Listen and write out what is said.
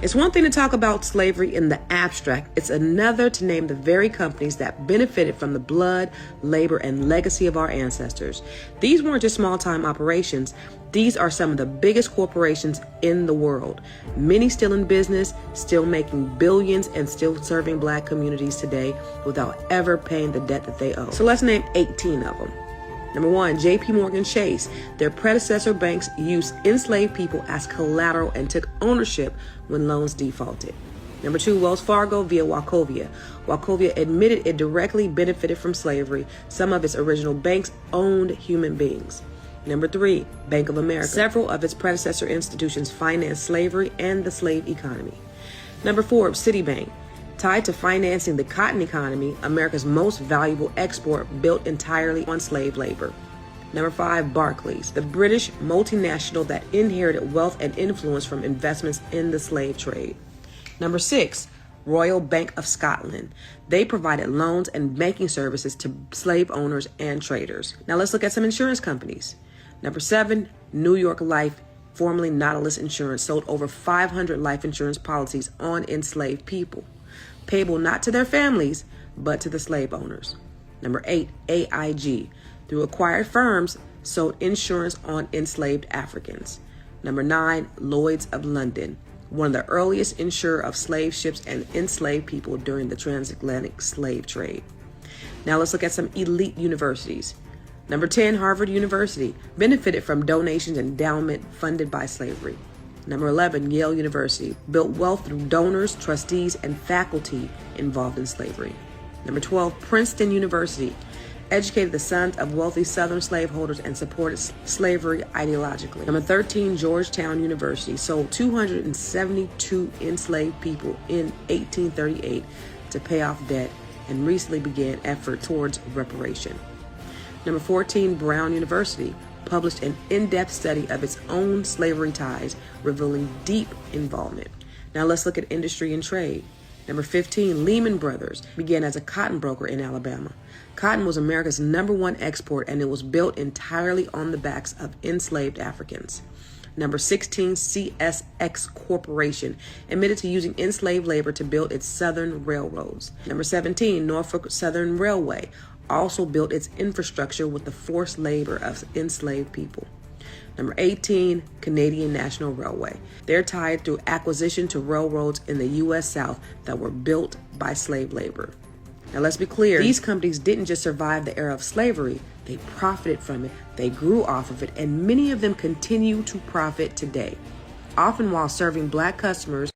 It's one thing to talk about slavery in the abstract. It's another to name the very companies that benefited from the blood, labor, and legacy of our ancestors. These weren't just small-time operations. These are some of the biggest corporations in the world. Many still in business, still making billions, and still serving Black communities today without ever paying the debt that they owe. So let's name 18 of them. Number 1, J.P. Morgan Chase. Their predecessor banks used enslaved people as collateral and took ownership when loans defaulted. Number 2, Wells Fargo via Wachovia. Wachovia admitted it directly benefited from slavery. Some of its original banks owned human beings. Number 3, Bank of America. Several of its predecessor institutions financed slavery and the slave economy. Number 4, Citibank. Tied to financing the cotton economy, America's most valuable export built entirely on slave labor. Number 5, Barclays, the British multinational that inherited wealth and influence from investments in the slave trade. Number 6, Royal Bank of Scotland. They provided loans and banking services to slave owners and traders. Now let's look at some insurance companies. Number 7, New York Life, formerly Nautilus Insurance, sold over 500 life insurance policies on enslaved people, payable not to their families, but to the slave owners. Number 8, AIG, through acquired firms, sold insurance on enslaved Africans. Number 9, Lloyd's of London, one of the earliest insurer of slave ships and enslaved people during the transatlantic slave trade. Now let's look at some elite universities. Number 10, Harvard University, benefited from donations and endowment funded by slavery. Number 11, Yale University, built wealth through donors, trustees, and faculty involved in slavery. Number 12, Princeton University, educated the sons of wealthy Southern slaveholders and supported slavery ideologically. Number 13, Georgetown University, sold 272 enslaved people in 1838 to pay off debt and recently began effort towards reparation. Number 14, Brown University, published an in-depth study of its own slavery ties, revealing deep involvement. Now let's look at industry and trade. Number 15, Lehman Brothers began as a cotton broker in Alabama. Cotton was America's #1 export, and it was built entirely on the backs of enslaved Africans. Number 16, CSX Corporation, admitted to using enslaved labor to build its southern railroads. Number 17, Norfolk Southern Railway, also built its infrastructure with the forced labor of enslaved people. Number 18, Canadian National Railway. They're tied through acquisition to railroads in the U.S. South that were built by slave labor. Now let's be clear, these companies didn't just survive the era of slavery, they profited from it, they grew off of it, and many of them continue to profit today, often while serving Black customers